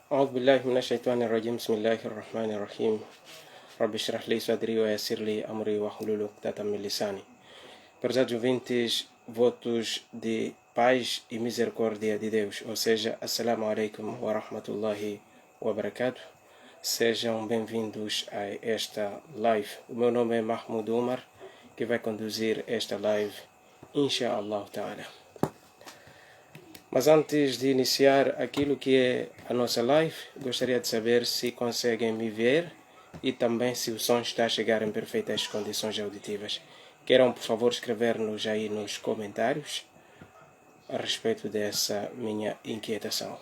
أعوذ بالله من الشيطان الرجيم بسم الله الرحمن الرحيم رب اشرح لي صدري ويسر لي أمري واحلل عقدة من لساني. Prezados ouvintes, votos de paz e misericórdia de Deus, ou seja, Assalamu alaikum wa rahmatullahi wa barakatuh. Sejam bem-vindos a esta live. O meu nome é Mahmoud Omar, que vai conduzir esta live, Insha'Allah Ta'ala. Mas antes de iniciar aquilo que é a nossa live, gostaria de saber se conseguem me ver e também se o som está a chegar em perfeitas condições auditivas. Queiram, por favor, escrever-nos aí nos comentários a respeito dessa minha inquietação.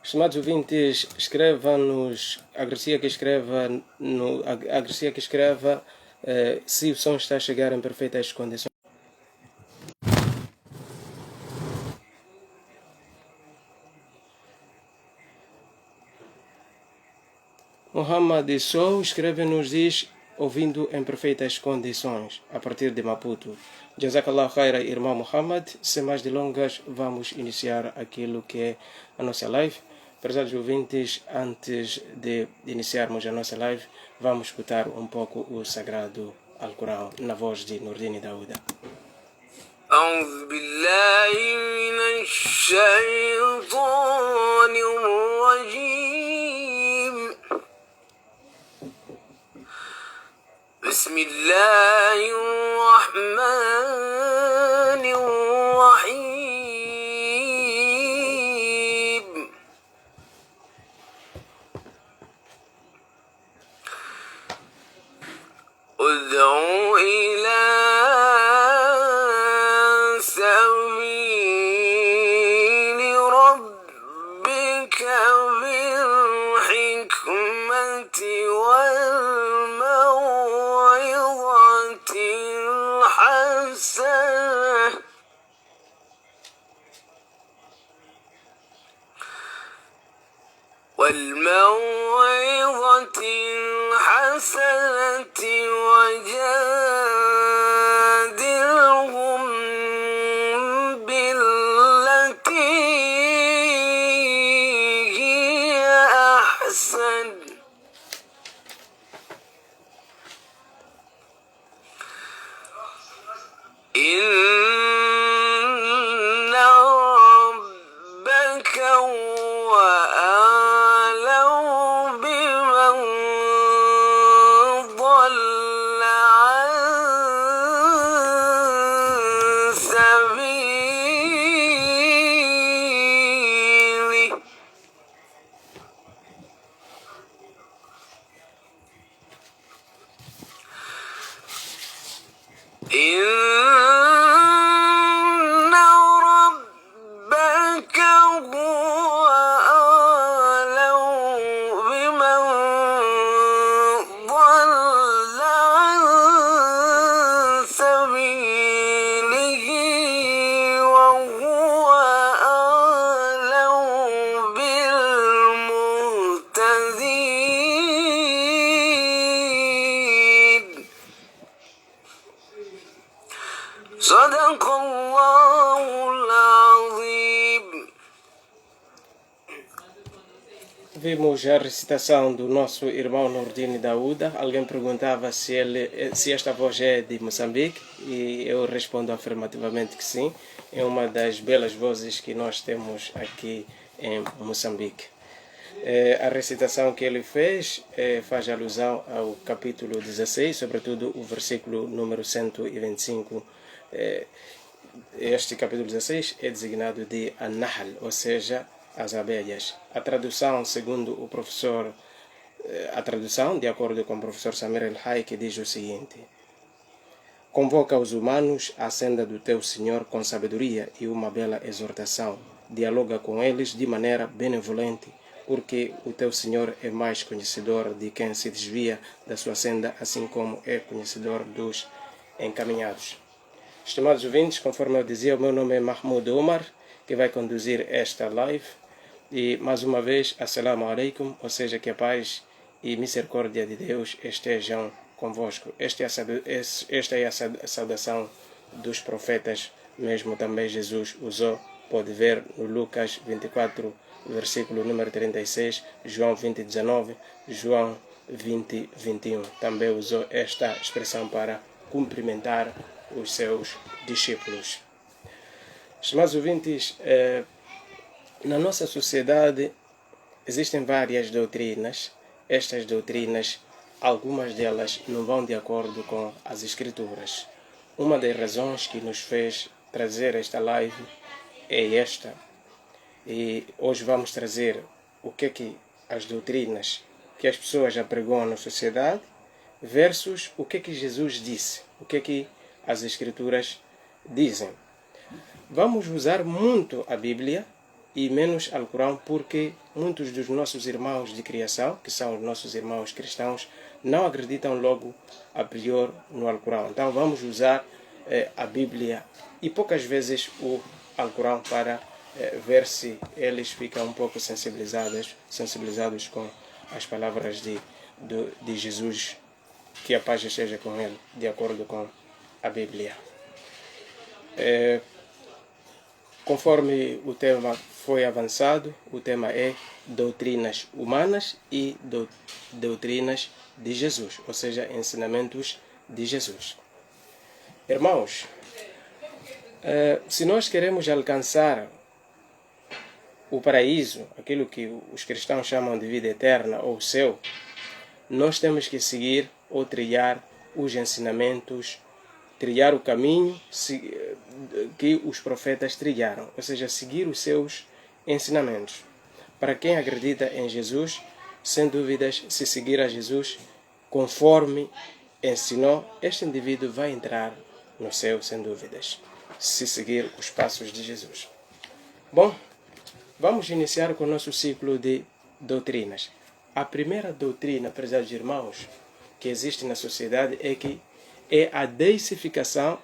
Estimados ouvintes, escreva-nos, agradecia que escreva se o som está a chegar em perfeitas condições. Muhammad Sou escreve-nos, diz, ouvindo em perfeitas condições, a partir de Maputo. Jazakallah khaira, irmão Muhammad. Sem mais delongas, vamos iniciar aquilo que é a nossa live. Prezados ouvintes, antes de iniciarmos a nossa live, vamos escutar um pouco o sagrado Alcorão na voz de Nurdin Daouda. أعوذ بالله من الشيطان الرجيم بسم الله الرحمن الرحيم ادعوا إلى سبيل ربك بالحكمة والموعظة الحسنة وجادلهم بالتي هي أحسن إن ربك هو أعلم بمن ضل عن سبيله إن ربك هو أعلم بمن ضل عن سبيله وهو أعلم بالمهتدين صدق الله العظيم. Vimos a recitação do nosso irmão Nurdin Daouda. Alguém perguntava se esta voz é de Moçambique e eu respondo afirmativamente que sim. É uma das belas vozes que nós temos aqui em Moçambique. A recitação que ele fez faz alusão ao capítulo 16, sobretudo o versículo número 125. Este capítulo 16 é designado de An-Nahl, ou seja, as abelhas. A tradução, segundo o professor, de acordo com o professor Samir El-Hayek, diz o seguinte: convoca os humanos à senda do teu Senhor com sabedoria e uma bela exortação. Dialoga com eles de maneira benevolente, porque o teu Senhor é mais conhecedor de quem se desvia da sua senda, assim como é conhecedor dos encaminhados. Estimados ouvintes, conforme eu dizia, o meu nome é Mahmoud Omar, que vai conduzir esta live. E mais uma vez, Assalamu alaikum, ou seja, que a paz e misericórdia de Deus estejam convosco. Esta é a saudação dos profetas mesmo também Jesus usou. Pode ver no Lucas 24, versículo número 36, João 20, 19, João 20, 21. Também usou esta expressão para cumprimentar os seus discípulos. Estimados ouvintes, na nossa sociedade existem várias doutrinas. Estas doutrinas, algumas delas não vão de acordo com as Escrituras. Uma das razões que nos fez trazer esta live é esta. E hoje vamos trazer o que as doutrinas que as pessoas apregoam na sociedade versus o que Jesus disse, o que as Escrituras dizem. Vamos usar muito a Bíblia e menos Alcorão, porque muitos dos nossos irmãos de criação, que são os nossos irmãos cristãos, não acreditam logo a priori no Alcorão. Então vamos usar a Bíblia e poucas vezes o Alcorão para ver se eles ficam um pouco sensibilizados com as palavras de Jesus, que a paz esteja com ele, de acordo com a Bíblia. Conforme o tema foi avançado, o tema é doutrinas humanas e doutrinas de Jesus, ou seja, ensinamentos de Jesus. Irmãos, se nós queremos alcançar o paraíso, aquilo que os cristãos chamam de vida eterna ou céu, nós temos que seguir ou trilhar os ensinamentos, trilhar o caminho que os profetas trilharam, ou seja, seguir os seus ensinamentos. Para quem acredita em Jesus, sem dúvidas, se seguir a Jesus conforme ensinou, este indivíduo vai entrar no céu, sem dúvidas, se seguir os passos de Jesus. Bom, vamos iniciar com o nosso ciclo de doutrinas. A primeira doutrina, prezados irmãos, que existe na sociedade é a deicificação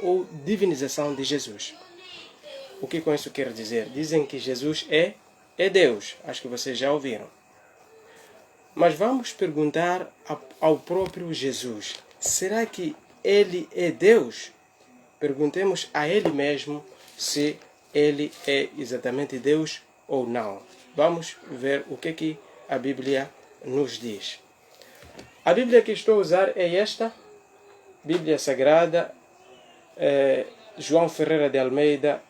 ou divinização de Jesus. O que com isso quer dizer? Dizem que Jesus é Deus. Acho que vocês já ouviram. Mas vamos perguntar ao próprio Jesus. Será que ele é Deus? Perguntemos a ele mesmo se ele é exatamente Deus ou não. Vamos ver o que a Bíblia nos diz. A Bíblia que estou a usar é esta, Bíblia Sagrada, João Ferreira de Almeida,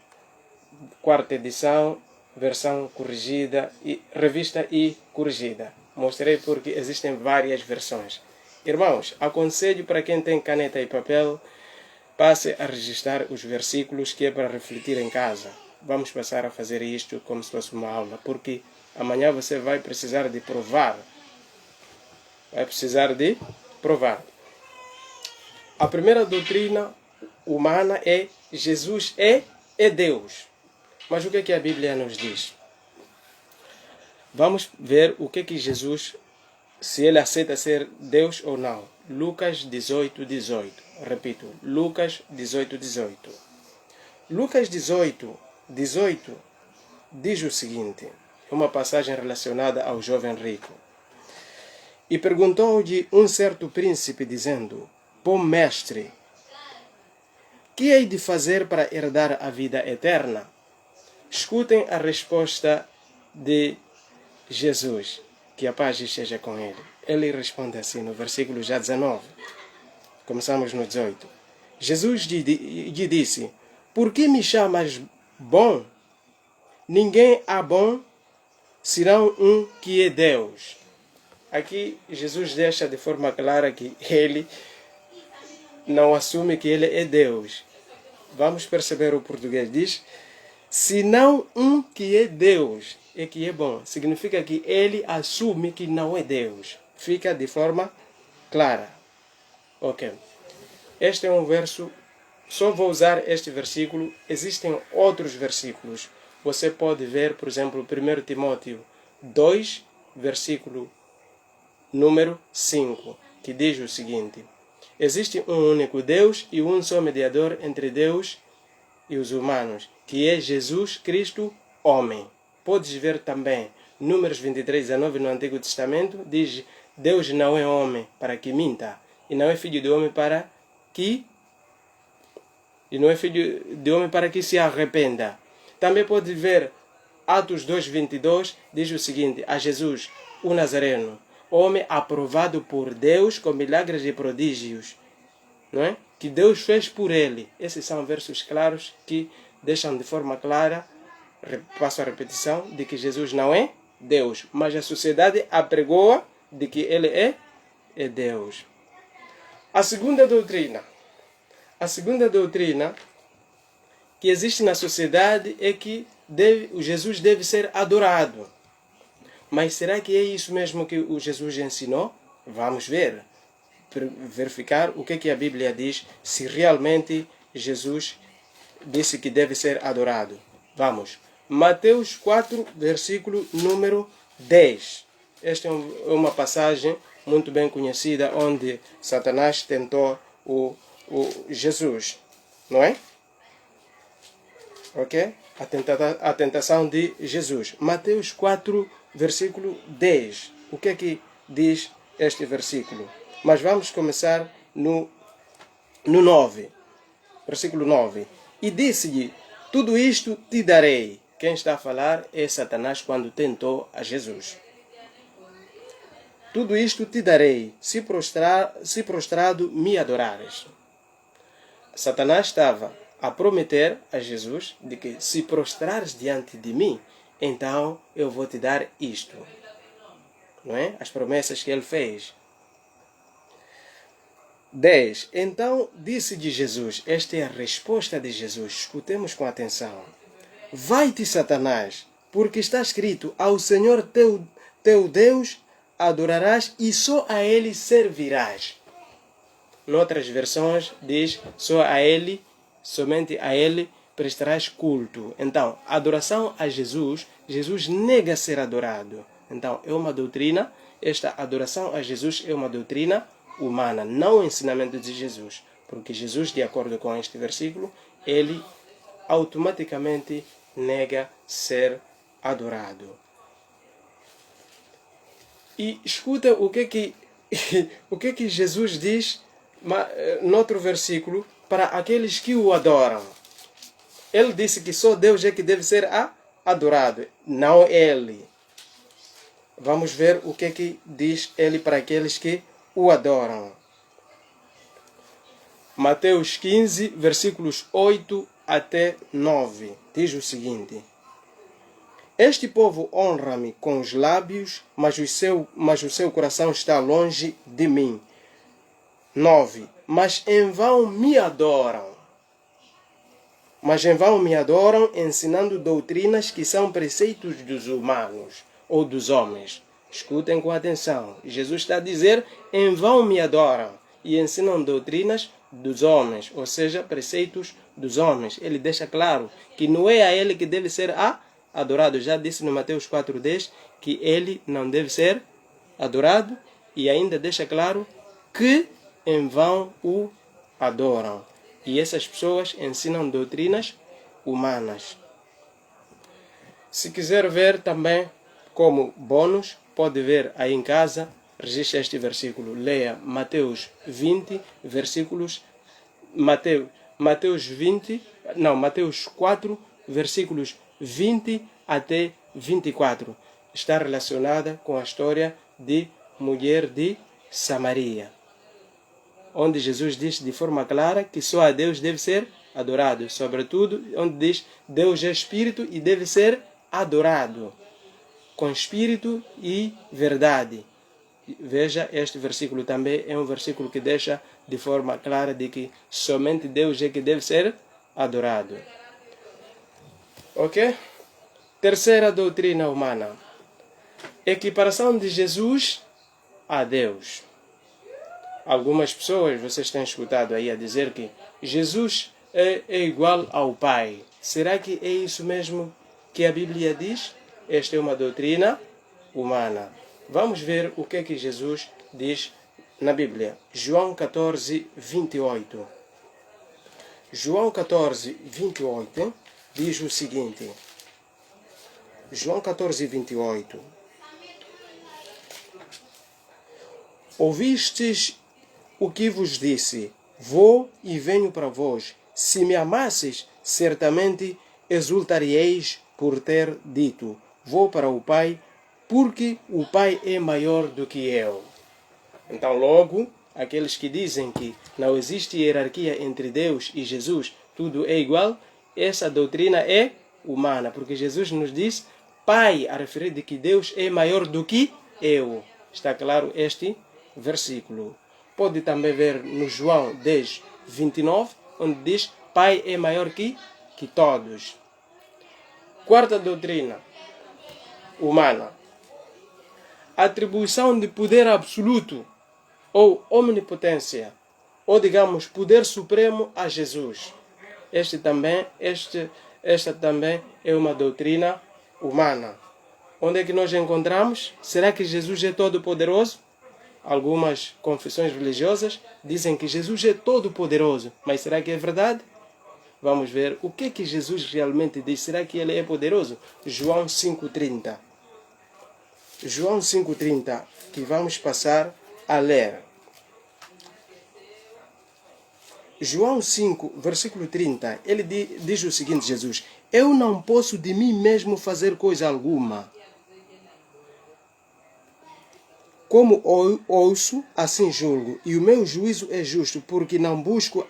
4ª edição, versão corrigida, revista e corrigida. Mostrei porque existem várias versões. Irmãos, aconselho para quem tem caneta e papel, passe a registrar os versículos, que é para refletir em casa. Vamos passar a fazer isto como se fosse uma aula, porque amanhã você vai precisar de provar. A primeira doutrina humana é Jesus é Deus. Mas o que a Bíblia nos diz? Vamos ver o que Jesus, se ele aceita ser Deus ou não. Lucas 18, 18. Repito, Lucas 18, 18. Lucas 18, 18 diz o seguinte, uma passagem relacionada ao jovem rico. E perguntou-lhe um certo príncipe, dizendo: Bom mestre, que hei de fazer para herdar a vida eterna? Escutem a resposta de Jesus, que a paz esteja com ele. Ele responde assim no versículo já 19. Começamos no 18. Jesus lhe disse: Por que me chamas bom? Ninguém há bom, senão um que é Deus. Aqui Jesus deixa de forma clara que ele não assume que ele é Deus. Vamos perceber o português. Diz, senão um que é Deus é que é bom. Significa que ele assume que não é Deus. Fica de forma clara. Ok. Este é um verso. Só vou usar este versículo. Existem outros versículos. Você pode ver, por exemplo, 1 Timóteo 2, versículo número 5, que diz o seguinte: existe um único Deus e um só mediador entre Deus e os humanos, que é Jesus Cristo, homem. Podes ver também Números 23, 19 no Antigo Testamento, diz: Deus não é homem para que minta, e não é filho de homem para que e não é filho de homem para que se arrependa. Também pode ver Atos 2:22, diz o seguinte: a Jesus, o Nazareno, homem aprovado por Deus com milagres e prodígios, não é? Que Deus fez por ele. Esses são versos claros que deixam de forma clara, passo a repetição, de que Jesus não é Deus, mas a sociedade apregoa de que ele é Deus. A segunda doutrina que existe na sociedade é que Jesus deve ser adorado. Mas será que é isso mesmo que o Jesus ensinou? Vamos ver, verificar o que a Bíblia diz, se realmente Jesus disse que deve ser adorado. Vamos. Mateus 4, versículo número 10. Esta é uma passagem muito bem conhecida, onde Satanás tentou o Jesus, não é? Ok? A tentação de Jesus. Mateus 4, versículo 10. O que diz este versículo? Mas vamos começar no 9. Versículo 9. E disse-lhe: tudo isto te darei. Quem está a falar é Satanás quando tentou a Jesus. Tudo isto te darei, se prostrado me adorares. Satanás estava a prometer a Jesus de que se prostrares diante de mim, então eu vou te dar isto. Não é? As promessas que ele fez. 10. Então disse-lhe Jesus, esta é a resposta de Jesus, escutemos com atenção. Vai-te, Satanás, porque está escrito, ao Senhor teu Deus adorarás e só a Ele servirás. Noutras versões diz, somente a Ele prestarás culto. Então, adoração a Jesus, Jesus nega ser adorado. Então, é uma doutrina, esta adoração a Jesus é uma doutrina humana, não o ensinamento de Jesus. Porque Jesus, de acordo com este versículo, ele automaticamente nega ser adorado. E escuta o que Jesus diz no outro versículo para aqueles que o adoram. Ele disse que só Deus é que deve ser adorado, não ele. Vamos ver o que diz ele para aqueles que o adoram. Mateus 15, versículos 8 até 9, diz o seguinte: este povo honra-me com os lábios, mas o seu coração está longe de mim. 9. Mas em vão me adoram, ensinando doutrinas que são preceitos dos humanos ou dos homens. Escutem com atenção. Jesus está a dizer, em vão me adoram e ensinam doutrinas dos homens, ou seja, preceitos dos homens. Ele deixa claro que não é a ele que deve ser adorado. Já disse no Mateus 4:10 que ele não deve ser adorado e ainda deixa claro que em vão o adoram. E essas pessoas ensinam doutrinas humanas. Se quiser ver também como bônus, pode ver aí em casa, registre este versículo. Leia Mateus 20, versículos. Mateus 4, versículos 20 até 24. Está relacionada com a história de mulher de Samaria, onde Jesus diz de forma clara que só a Deus deve ser adorado. Sobretudo, onde diz Deus é Espírito e deve ser adorado com Espírito e verdade. Veja, este versículo também é um versículo que deixa de forma clara de que somente Deus é que deve ser adorado. Ok? Terceira doutrina humana. Equiparação de Jesus a Deus. Algumas pessoas, vocês têm escutado aí a dizer que Jesus é igual ao Pai. Será que é isso mesmo que a Bíblia diz? Esta é uma doutrina humana. Vamos ver o que Jesus diz na Bíblia. João 14, 28. João 14, 28 diz o seguinte. João 14, 28. Ouvistes o que vos disse, vou e venho para vós. se me amasses, certamente exultareis por ter dito: vou para o Pai, porque o Pai é maior do que eu. Então, logo, aqueles que dizem que não existe hierarquia entre Deus e Jesus, tudo é igual, essa doutrina é humana, porque Jesus nos diz Pai, a referir de que Deus é maior do que eu. Está claro este versículo. Pode também ver no João 10, 29, onde diz Pai é maior que todos. Quarta doutrina humana. Atribuição de poder absoluto ou omnipotência, ou digamos poder supremo a Jesus. Esta também é uma doutrina humana. Onde é que nós encontramos? Será que Jesus é todo-poderoso? Algumas confissões religiosas dizem que Jesus é todo-poderoso, mas será que é verdade? Vamos ver o que Jesus realmente diz. Será que ele é poderoso? João 5,30. João 5,30, que vamos passar a ler. João 5, versículo 30, ele diz o seguinte, Jesus: eu não posso de mim mesmo fazer coisa alguma. Como ouço, assim julgo, e o meu juízo é justo, porque não busco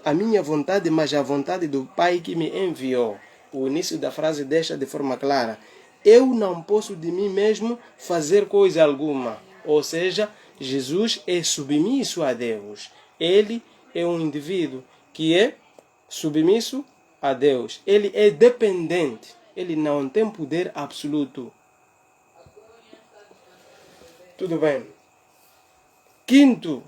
a minha vontade, mas a vontade do Pai que me enviou. O início da frase deixa de forma clara: eu não posso de mim mesmo fazer coisa alguma. Ou seja, Jesus é submisso a Deus. Ele é um indivíduo que é submisso a Deus. Ele é dependente. Ele não tem poder absoluto. Tudo bem. Quinta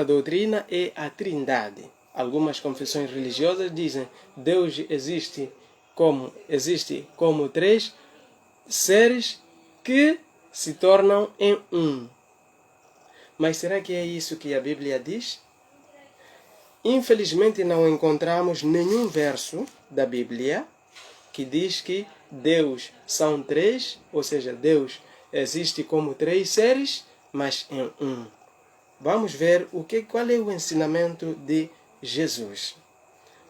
doutrina é a Trindade. Algumas confissões religiosas dizem Deus existe como três seres que se tornam em um. Mas será que é isso que a Bíblia diz? Infelizmente não encontramos nenhum verso da Bíblia que diz que Deus são três, ou seja, Deus existe como três seres, mas em um. Vamos ver qual é o ensinamento de Jesus.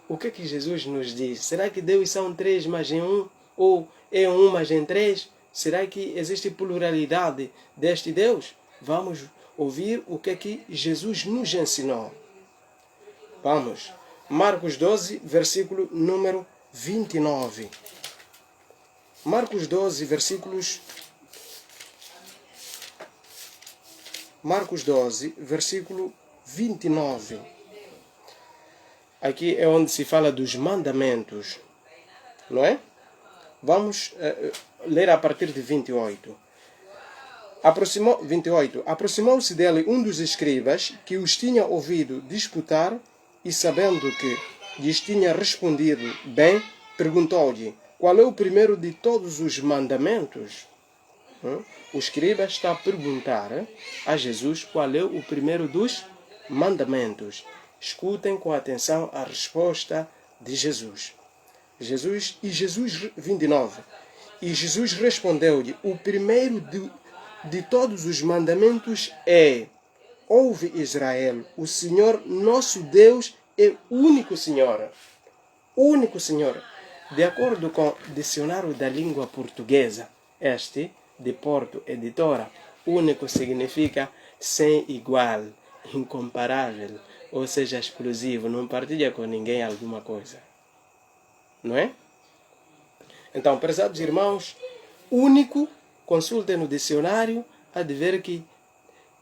O que Jesus nos diz? Será que Deus são três, mas em um? Ou é um, mas em três? Será que existe pluralidade deste Deus? Vamos ouvir o que Jesus nos ensinou. Vamos. Marcos 12, versículo número 29. Marcos 12, versículo 29. Aqui é onde se fala dos mandamentos, não é? Vamos ler a partir de 28. Aproximou-se dele um dos escribas que os tinha ouvido disputar e, sabendo que lhes tinha respondido bem, perguntou-lhe: qual é o primeiro de todos os mandamentos? O escriba está a perguntar a Jesus qual é o primeiro dos mandamentos. Escutem com atenção a resposta de Jesus. 29. E Jesus respondeu-lhe: o primeiro de todos os mandamentos é: ouve, Israel, o Senhor nosso Deus é único Senhor. Único Senhor. De acordo com o dicionário da língua portuguesa, de Porto Editora, único significa sem igual, incomparável, ou seja, exclusivo, não partilha com ninguém alguma coisa. Não é? Então, prezados irmãos, único, consultem no dicionário, há de ver que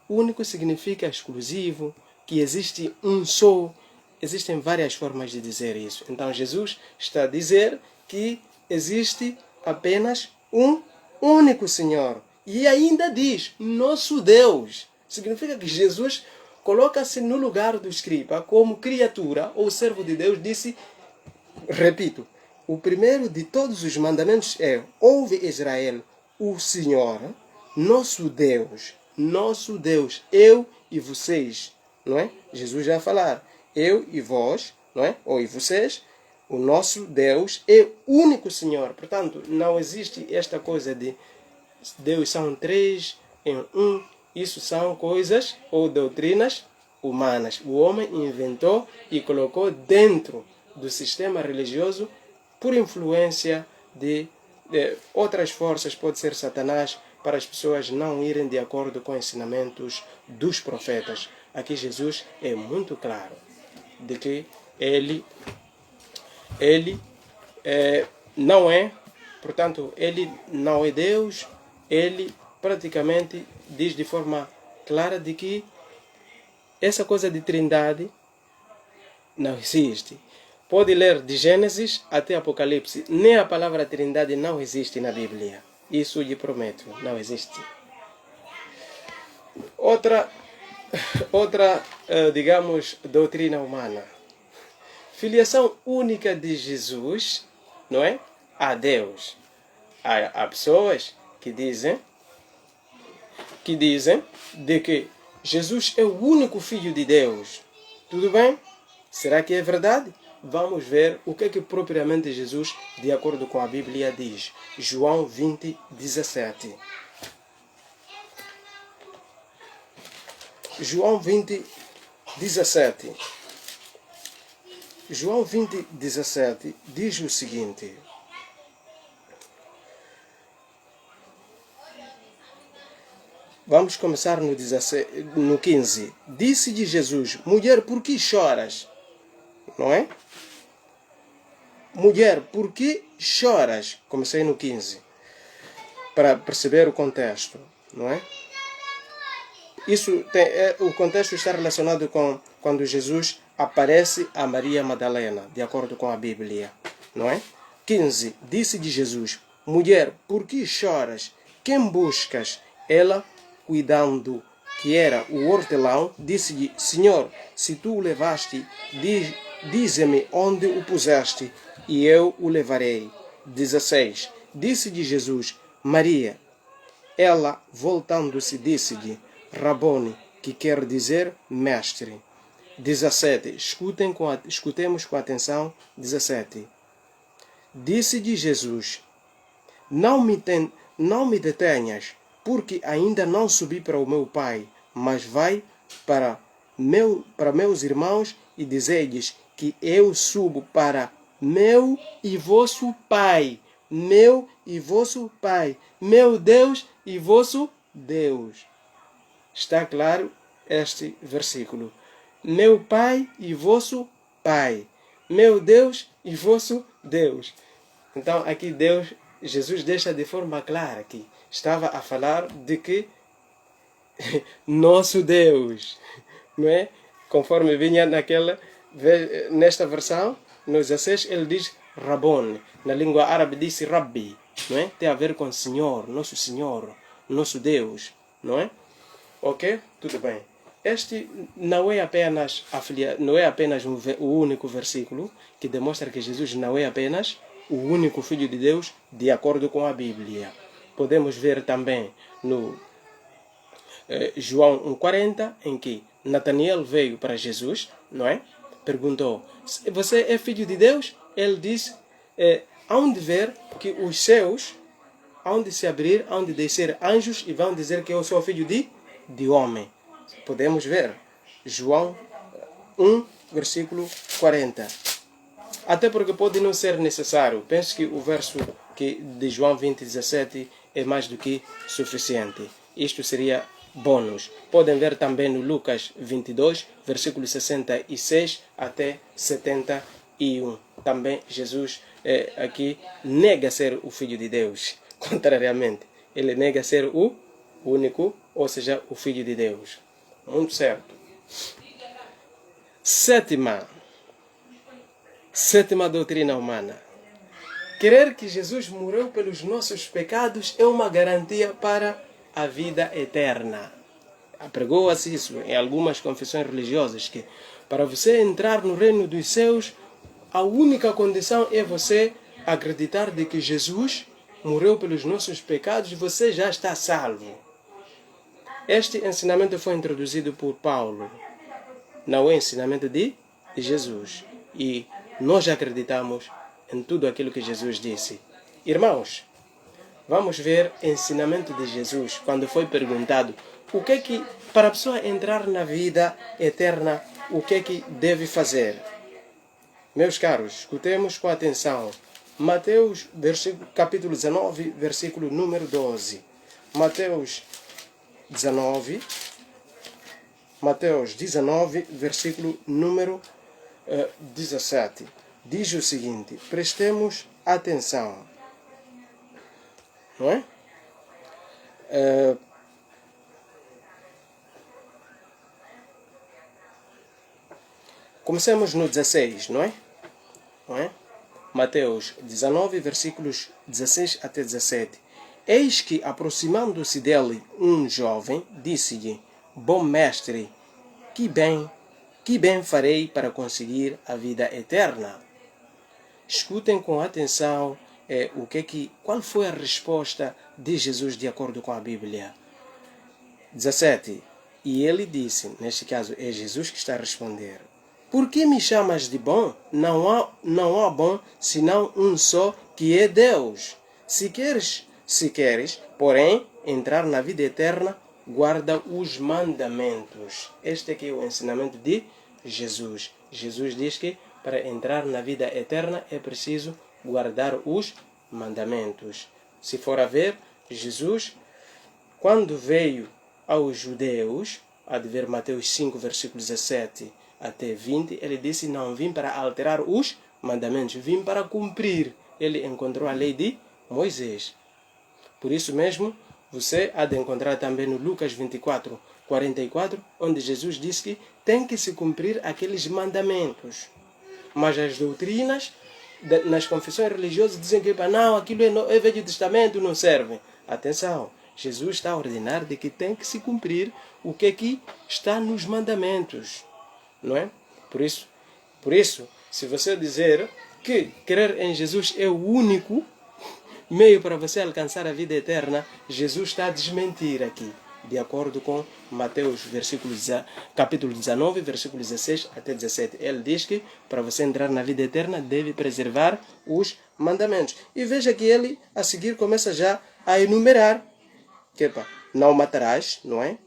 único significa exclusivo, que existe um só. Existem várias formas de dizer isso. Então, Jesus está a dizer que existe apenas um único Senhor. E ainda diz, nosso Deus. Significa que Jesus coloca-se no lugar do escriba como criatura ou servo de Deus. Disse, repito, o primeiro de todos os mandamentos é: ouve, Israel, o Senhor, nosso Deus, eu e vocês. Não é? Jesus já vai falar, eu e vós, não é? Ou e vocês, o nosso Deus é único Senhor. Portanto, não existe esta coisa de Deus são três em um. Isso são coisas ou doutrinas humanas. O homem inventou e colocou dentro do sistema religioso por influência de outras forças, pode ser Satanás, para as pessoas não irem de acordo com ensinamentos dos profetas. Aqui Jesus é muito claro de que ele não é, portanto, ele não é Deus. Ele praticamente diz de forma clara de que essa coisa de trindade não existe. Pode ler de Gênesis até Apocalipse, nem a palavra trindade não existe na Bíblia. Isso lhe prometo, não existe. Outra, digamos, doutrina humana. Filiação única de Jesus, não é? A Deus. Há pessoas que dizem de que Jesus é o único Filho de Deus. Tudo bem? Será que é verdade? Vamos ver o que é que propriamente Jesus, de acordo com a Bíblia, diz. João 20, 17. João 20, 17. João 20, 17 diz o seguinte. Vamos começar no 15. Disse-lhe Jesus: mulher, por que choras? Não é? Mulher, por que choras? Comecei no 15. Para perceber o contexto, não é? O contexto está relacionado com quando Jesus aparece a Maria Madalena, de acordo com a Bíblia, não é? 15. Disse-lhe Jesus: mulher, por que choras? Quem buscas? Ela, cuidando que era o hortelão, disse-lhe: Senhor, se tu o levaste, dize-me onde o puseste, e eu o levarei. 16. Disse-lhe Jesus: Maria. Ela, voltando-se, disse-lhe: Rabone, que quer dizer mestre. 17. Escutemos com atenção. 17. Disse-lhe Jesus: Não me detenhas, porque ainda não subi para o meu Pai, mas vai para meus irmãos e dizei-lhes que eu subo para meu e vosso Pai, meu e vosso Pai, meu Deus e vosso Deus. Está claro este versículo? Meu Pai e vosso Pai, meu Deus e vosso Deus. Então aqui Jesus deixa de forma clara que estava a falar de que nosso Deus, não é? Conforme vinha nesta versão, no 16, ele diz Rabon. Na língua árabe diz Rabbi, não é? Tem a ver com Senhor, nosso Deus, não é? Ok? Tudo bem. Este não é apenas o único versículo que demonstra que Jesus não é apenas o único Filho de Deus, de acordo com a Bíblia. Podemos ver também no João 1,40, em que Natanael veio para Jesus, não é? Perguntou: você é filho de Deus? Ele disse: onde ver que os céus, onde se abrir, onde descer anjos e vão dizer que eu sou filho de homem. Podemos ver João 1, versículo 40. Até porque pode não ser necessário. Penso que o verso de João 20, 17 é mais do que suficiente. Isto seria bônus. Podem ver também no Lucas 22, versículo 66 até 71. Também Jesus aqui nega ser o Filho de Deus. Contrariamente, ele nega ser o único, ou seja, o Filho de Deus. Muito certo. Sétima doutrina humana. Crer que Jesus morreu pelos nossos pecados é uma garantia para a vida eterna. Apregou-se isso em algumas confissões religiosas, que para você entrar no reino dos céus, a única condição é você acreditar de que Jesus morreu pelos nossos pecados e você já está salvo. Este ensinamento foi introduzido por Paulo, não é ensinamento de Jesus. E nós acreditamos em tudo aquilo que Jesus disse. Irmãos, vamos ver o ensinamento de Jesus quando foi perguntado o que é que, para a pessoa entrar na vida eterna, o que é que deve fazer? Meus caros, escutemos com atenção. Mateus, capítulo 19, versículo número 12. Mateus 19, versículo número 17. Diz o seguinte, prestemos atenção. Não é? Comecemos no 16, não é? Mateus 19, versículos 16 até 17. Eis que, aproximando-se dele um jovem, disse-lhe, bom mestre, que bem farei para conseguir a vida eterna? Escutem com atenção qual foi a resposta de Jesus de acordo com a Bíblia. 17. E ele disse, neste caso é Jesus que está a responder, por que me chamas de bom? Não há bom senão um só, que é Deus. Se queres, porém, entrar na vida eterna, guarda os mandamentos. Este aqui é o ensinamento de Jesus. Jesus diz que para entrar na vida eterna é preciso guardar os mandamentos. Se for a ver, Jesus, quando veio aos judeus, a de ver Mateus 5, versículos 17 até 20, ele disse, não vim para alterar os mandamentos, vim para cumprir. Ele encontrou a lei de Moisés. Por isso mesmo, você há de encontrar também no Lucas 24, 44, onde Jesus disse que tem que se cumprir aqueles mandamentos. Mas as doutrinas nas confissões religiosas dizem que não, aquilo é Velho Testamento, não serve. Atenção, Jesus está a ordenar de que tem que se cumprir o que está nos mandamentos. Não é? Por isso, se você dizer que crer em Jesus é o único meio para você alcançar a vida eterna, Jesus está a desmentir aqui, de acordo com Mateus capítulo 19, versículos 16 até 17. Ele diz que para você entrar na vida eterna deve preservar os mandamentos. E veja que ele a seguir começa já a enumerar. Não matarás, não é?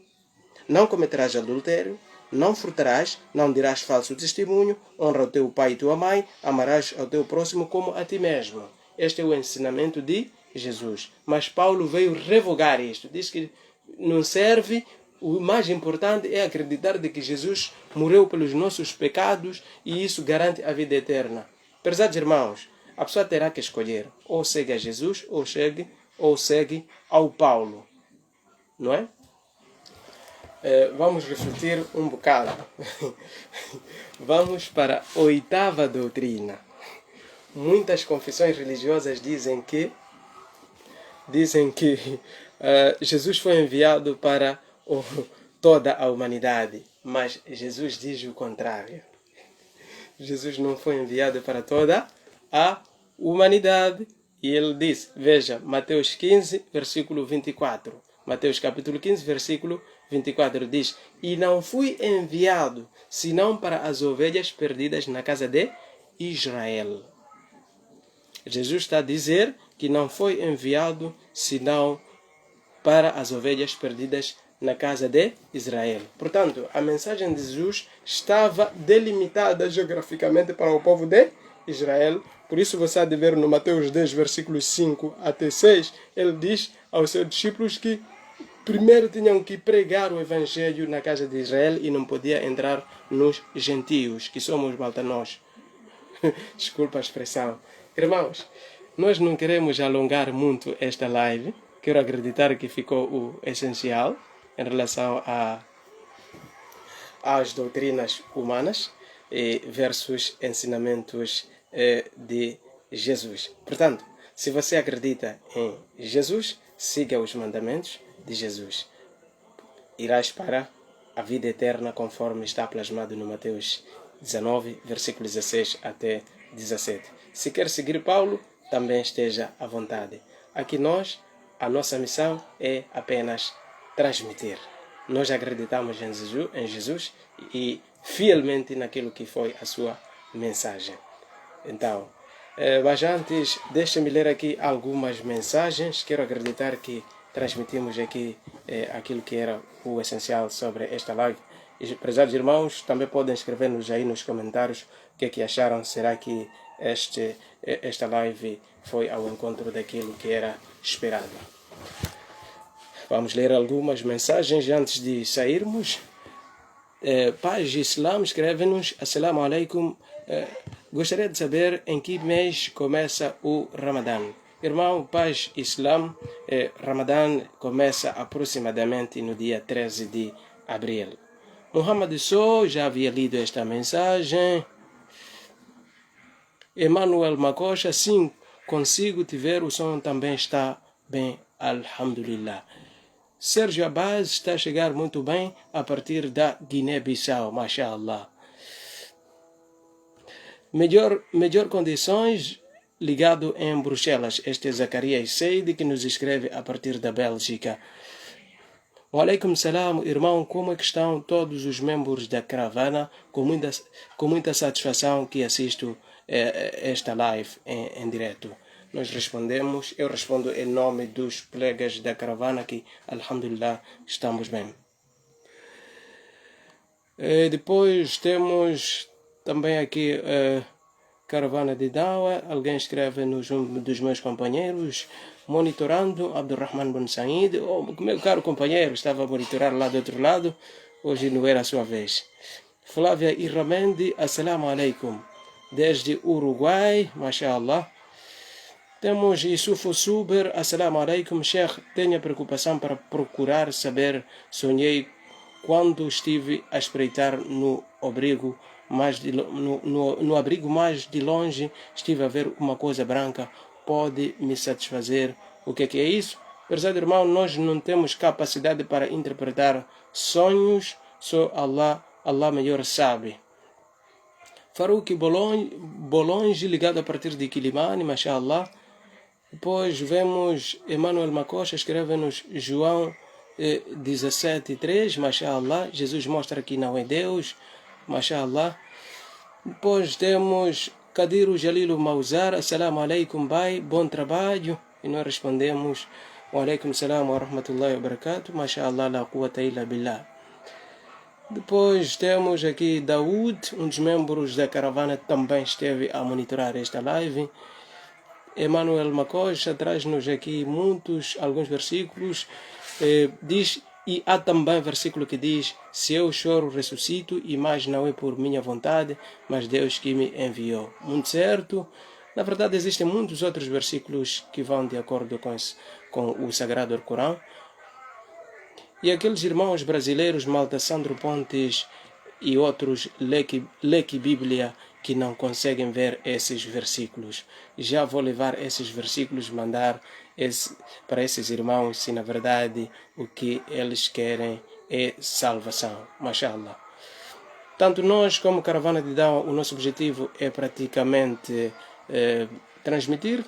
Não cometerás adultério, não furtarás, não dirás falso testemunho, honra o teu pai e tua mãe, amarás ao teu próximo como a ti mesmo. Este é o ensinamento de Jesus. Mas Paulo veio revogar isto. Diz que não serve, o mais importante é acreditar de que Jesus morreu pelos nossos pecados e isso garante a vida eterna. Prezados irmãos, a pessoa terá que escolher, ou segue a Jesus, ou segue ao Paulo. Não é? Vamos refletir um bocado. Vamos para a 8ª doutrina. Muitas confissões religiosas dizem que Jesus foi enviado para toda a humanidade, mas Jesus diz o contrário. Jesus não foi enviado para toda a humanidade. E ele diz, veja, Mateus 15, versículo 24. Mateus capítulo 15, versículo 24 diz, e não fui enviado senão para as ovelhas perdidas na casa de Israel. Jesus está a dizer que não foi enviado senão para as ovelhas perdidas na casa de Israel. Portanto, a mensagem de Jesus estava delimitada geograficamente para o povo de Israel. Por isso você há de ver no Mateus 10, versículos 5 até 6, ele diz aos seus discípulos que primeiro tinham que pregar o Evangelho na casa de Israel e não podia entrar nos gentios, que somos malta nós. Desculpa a expressão. Irmãos, nós não queremos alongar muito esta live. Quero acreditar que ficou o essencial em relação às doutrinas humanas versus ensinamentos de Jesus. Portanto, se você acredita em Jesus, siga os mandamentos de Jesus. Irás para a vida eterna conforme está plasmado no Mateus 19, versículos 16 até 17. Se quer seguir Paulo, também esteja à vontade. Aqui a nossa missão é apenas transmitir. Nós acreditamos em Jesus e fielmente naquilo que foi a sua mensagem. Então, mas antes, deixe-me ler aqui algumas mensagens. Quero acreditar que transmitimos aqui aquilo que era o essencial sobre esta live. E, prezados irmãos, também podem escrever-nos aí nos comentários o que é que acharam. Será que esta live foi ao encontro daquilo que era esperado? Vamos ler algumas mensagens antes de sairmos. Paz Islam escreve-nos: Assalamu alaikum. Gostaria de saber em que mês começa o Ramadã. Irmão, Paz Islam, Ramadã começa aproximadamente no dia 13 de abril. Muhammad Só já havia lido esta mensagem. Emmanuel Macocha, sim, consigo te ver, o som também está bem, alhamdulillah. Sérgio Abaz está a chegar muito bem a partir da Guiné-Bissau, mashallah. Melhor condições, ligado em Bruxelas. Este é Zacarias Seide, que nos escreve a partir da Bélgica. Wa alaikum salam, irmão, como é que estão todos os membros da caravana? Com muita satisfação que assisto esta live em direto. Eu respondo em nome dos colegas da caravana que, alhamdulillah, estamos bem. Depois temos também aqui caravana de Dawa. Alguém escreve um dos meus companheiros, monitorando, Abdurrahman Ben Said. Meu caro companheiro, estava a monitorar lá do outro lado, hoje não era a sua vez. Flávia Irramendi, assalamu alaikum, desde Uruguai, mashallah. Temos Yusuf Suber, assalamu alaikum, Sheikh, tenho preocupação para procurar saber, sonhei quando estive a espreitar no abrigo mais de longe, estive a ver uma coisa branca, pode me satisfazer? O que é isso? Prezado irmão, nós não temos capacidade para interpretar sonhos, só Allah melhor sabe. Farouk Bolonge, ligado a partir de Quilimane, mashallah. Depois vemos Emmanuel Macocha, escreve-nos João 17:3, mashallah. Jesus mostra que não é Deus, mashallah. Depois temos Kadiro Jalilo Mauzar, assalamu alaikum, bai, bom trabalho. E nós respondemos, wa alaikum salam wa rahmatullahi wa barakatuh, mashallah, la quwwata illa billah. Depois temos aqui Daoud, um dos membros da caravana, também esteve a monitorar esta live. Emmanuel Macocha traz-nos aqui alguns versículos. Diz, e há também versículo que diz: se eu choro, ressuscito, e mais não é por minha vontade, mas Deus que me enviou. Muito certo. Na verdade, existem muitos outros versículos que vão de acordo com o Sagrado Corão. E aqueles irmãos brasileiros, Malta Sandro Pontes e outros, Leque Bíblia, que não conseguem ver esses versículos. Já vou levar esses versículos, mandar para esses irmãos, se na verdade o que eles querem é salvação. Mashallah. Tanto nós como Caravana de Dawa, o nosso objetivo é praticamente transmitir.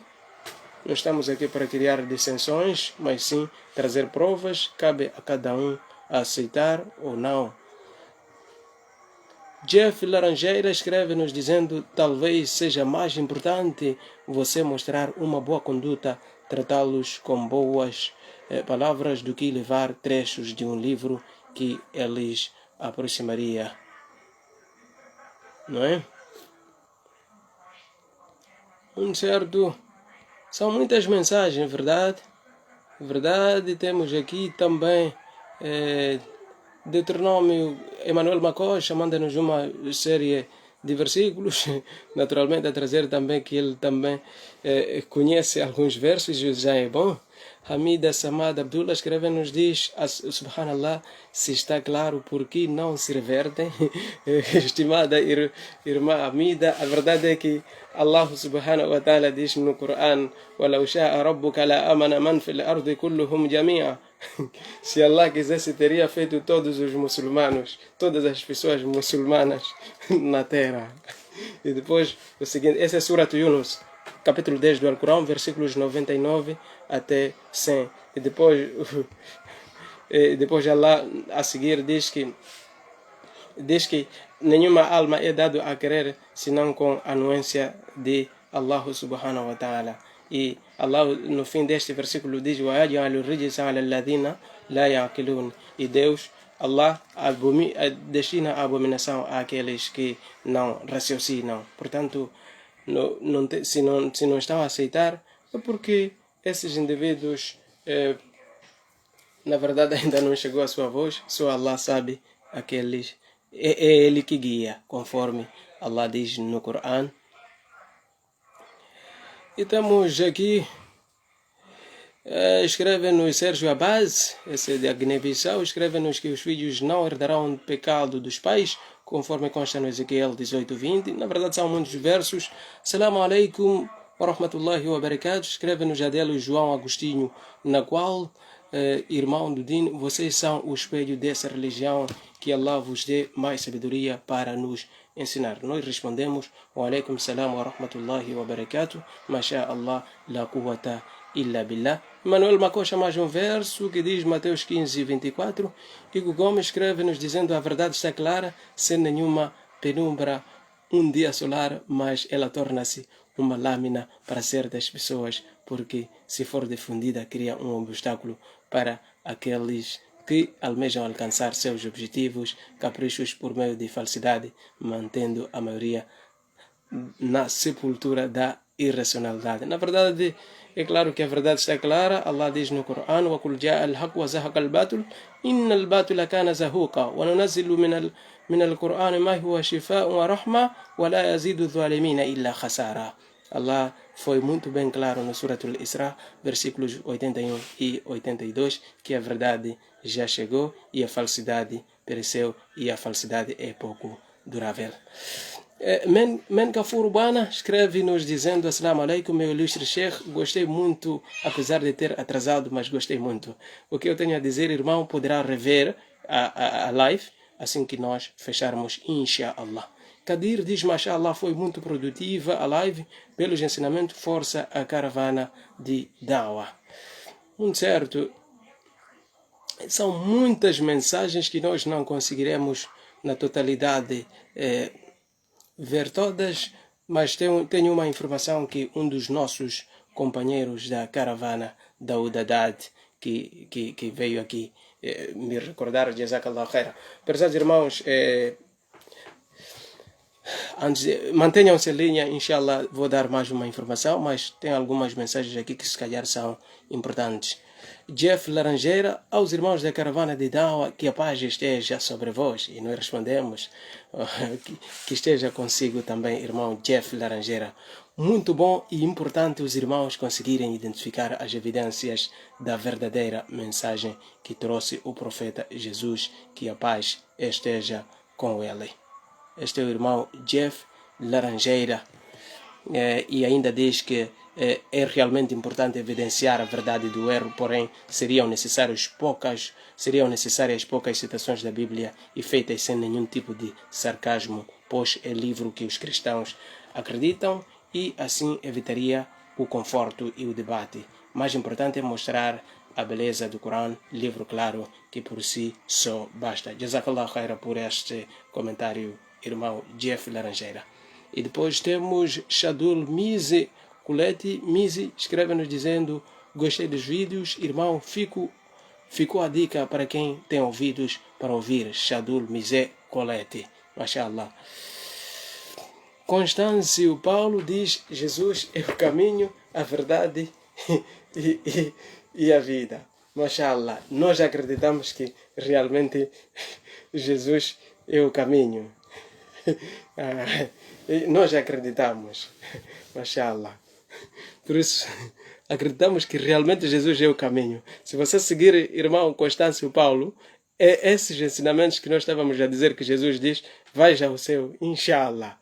Não estamos aqui para criar dissensões, mas sim trazer provas. Cabe a cada um aceitar ou não. Jeff Laranjeira escreve-nos dizendo: talvez seja mais importante você mostrar uma boa conduta, tratá-los com boas palavras, do que levar trechos de um livro que eles aproximaria. Não é? Certo. São muitas mensagens, verdade? Verdade, temos aqui também Deuteronômio. Emmanuel Macocha manda-nos uma série de versículos, naturalmente a trazer também que ele também conhece alguns versos, já é bom. Hamida Samad Abdullah escreve-nos, diz, subhanallah, se está claro por que não se revertem. Estimada irmã Hamida, a verdade é que Allah subhanahu wa ta'ala diz no Coran: وَلَوْ شَاءَ رَبُّكَ لَآمَنَ مَنْ فِي الْأَرْضِ كُلُّهُمْ جَمِيعًا. Se Allah quisesse, teria feito todos os muçulmanos, todas as pessoas muçulmanas na terra. E depois, o seguinte, essa é Surat Yunus, capítulo 10 do Alcorão, versículos 99 até 100. E depois Allah a seguir diz que nenhuma alma é dado a querer senão com a anuência de Allah subhanahu wa ta'ala. E Allah no fim deste versículo diz: وَيَجْعَلُ الرِّجْسَ عَلَى الَّذِينَ لَا يَعْقِلُونَ. E Deus, Allah, destina a abominação àqueles que não raciocinam. Portanto, se não estão a aceitar, é porque esses indivíduos, na verdade, ainda não chegou a sua voz. Só Allah sabe aqueles. É Ele que guia, conforme Allah diz no Corão. E estamos aqui. Escreve-nos Sérgio Abbas, esse é da Guiné-Bissau, escreve-nos que os filhos não herdarão o pecado dos pais, conforme consta no Ezequiel 18:20. Na verdade são muitos versos. Assalamu alaikum wa rahmatullahi wa barakatuh. Escreve-nos Adelo João Agostinho, na qual, irmão do Din, vocês são o espelho dessa religião, que Allah vos dê mais sabedoria para nos ensinar. Nós respondemos: wa alaikum salam wa rahmatullahi wa barakatuh. Masha Allah la quwwata illa billah. Manuel Macocha mais um verso que diz Mateus 15:24. Igor Gomes escreve-nos dizendo: a verdade está clara, sem nenhuma penumbra, um dia solar, mas ela torna-se uma lâmina para certas pessoas, porque se for difundida cria um obstáculo para aqueles que almejam alcançar seus objetivos, caprichos por meio de falsidade, mantendo a maioria na sepultura da irracionalidade. Na verdade, é claro que a verdade está clara. Allah diz no Corão: وَقُلْ جَاءَ الْحَقُّ وَزَهَقَ الْبَاطِلُ إِنَّ الْبَاطِلَ كَانَ زَهُوقًا وَنُنَزِّلُ من القرآن ما هو شفاء ورحمة ولا يزيد الظالمين إلا خسارا. Allah foi muito bem claro no Suratul Isra, versículos 81 e 82, que a verdade já chegou e a falsidade pereceu, e a falsidade é pouco durável. Men Kafur Urbana escreve-nos dizendo: Assalamu alaikum, meu ilustre Sheikh, gostei muito, apesar de ter atrasado, mas gostei muito. O que eu tenho a dizer, irmão, poderá rever a live assim que nós fecharmos, inshallah. Kadir diz: mashallah, foi muito produtiva a live, pelos ensinamentos, força a caravana de Dawa. Muito certo. São muitas mensagens que nós não conseguiremos na totalidade ver todas, mas tenho uma informação que um dos nossos companheiros da caravana, Daoud Haddad, que veio aqui me recordar, Jazakallah khair. Prezados irmãos, mantenham-se em linha, inshallah vou dar mais uma informação, mas tem algumas mensagens aqui que se calhar são importantes. Jeff Laranjeira: aos irmãos da caravana de Dawa, que a paz esteja sobre vós. E nós respondemos: que esteja consigo também, irmão Jeff Laranjeira. Muito bom e importante os irmãos conseguirem identificar as evidências da verdadeira mensagem que trouxe o profeta Jesus, que a paz esteja com ele. Este é o irmão Jeff Laranjeira. E ainda diz que é realmente importante evidenciar a verdade do erro, porém seriam necessárias poucas citações da Bíblia e feitas sem nenhum tipo de sarcasmo, pois é livro que os cristãos acreditam, e assim evitaria o conforto e o debate. Mais importante é mostrar a beleza do Corão, livro claro que por si só basta. Jazakallah khaira por este comentário, irmão Jeff Laranjeira. E depois temos Shadul Mize Colete. Mize escreve-nos dizendo: gostei dos vídeos, irmão, ficou a dica para quem tem ouvidos para ouvir. Shadul Mize Colete, mashallah. Constâncio Paulo diz: Jesus é o caminho, a verdade e a vida. Mashallah, nós acreditamos que realmente Jesus é o caminho. Nós acreditamos, mashallah. Por isso, acreditamos que realmente Jesus é o caminho. Se você seguir, irmão Constâncio Paulo, é esses ensinamentos que nós estávamos a dizer que Jesus diz: vai ao céu, inshallah.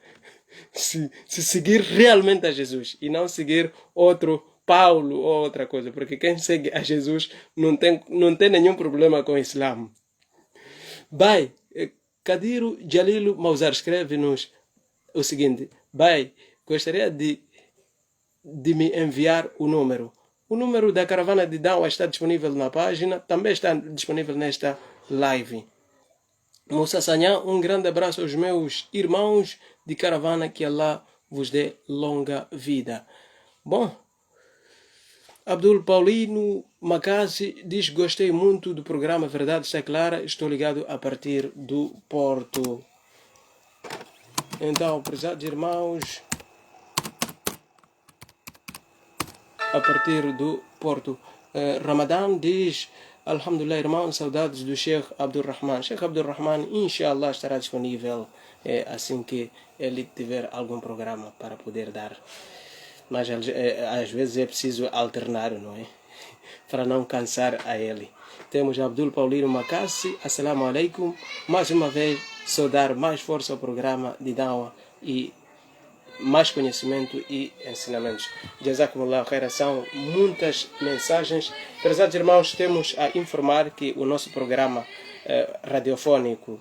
Se seguir realmente a Jesus e não seguir outro Paulo ou outra coisa, porque quem segue a Jesus não tem nenhum problema com o Islã. Vai, Kadiro Jalilo Mausar escreve-nos o seguinte: Bai, gostaria de me enviar o número. O número da caravana de Dawa está disponível na página, também está disponível nesta live. Moussa Sanhã, um grande abraço aos meus irmãos de caravana, que Allah vos dê longa vida. Bom, Abdul Paulino Macassi diz: gostei muito do programa Verdade Está Clara, estou ligado a partir do Porto. Então, prezados irmãos, a partir do Porto. Ramadan diz: Alhamdulillah, irmão, saudades do Sheikh Abdul Rahman. Sheikh Abdul Rahman, inshallah, estará disponível assim que ele tiver algum programa para poder dar. Mas às vezes é preciso alternar, não é? Para não cansar a ele. Temos Abdul Paulino Macassi. Assalamu alaikum. Mais uma vez, só dar mais força ao programa de Dawa e mais conhecimento e ensinamentos. Jazakumullah khaira. São muitas mensagens. Prezados irmãos, temos a informar que o nosso programa radiofónico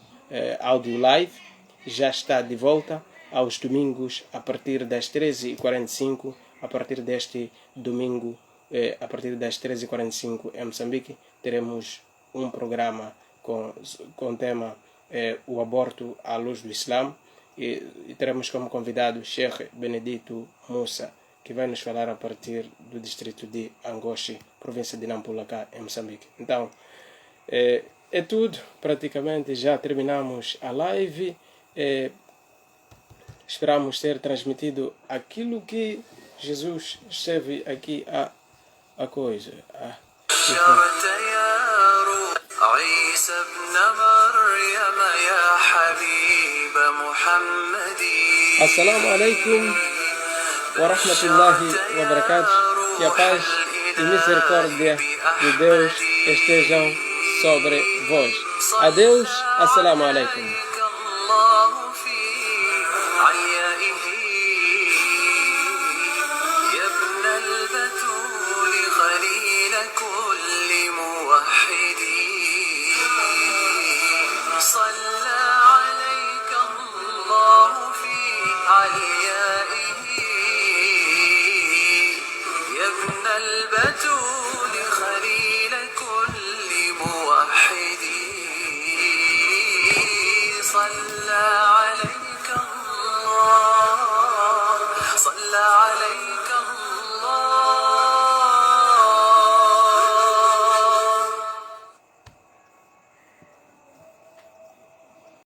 Audio Live já está de volta aos domingos a partir das 13h45, a partir deste domingo, a partir das 13h45 em Moçambique, teremos um programa com o tema o aborto à luz do Islã, e teremos como convidado Sheikh Benedito Musa, que vai nos falar a partir do distrito de Angoche, província de Nampula, cá em Moçambique. Então, é tudo, praticamente já terminamos a live. Esperamos ter transmitido aquilo que Jesus esteve aqui a coisa. Assalamu alaikum wa rahmatullahi wa barakatuh. Que a paz e misericórdia de Deus estejam sobre vós. Adeus, assalamu alaikum. البتول خليل كل موحد صلى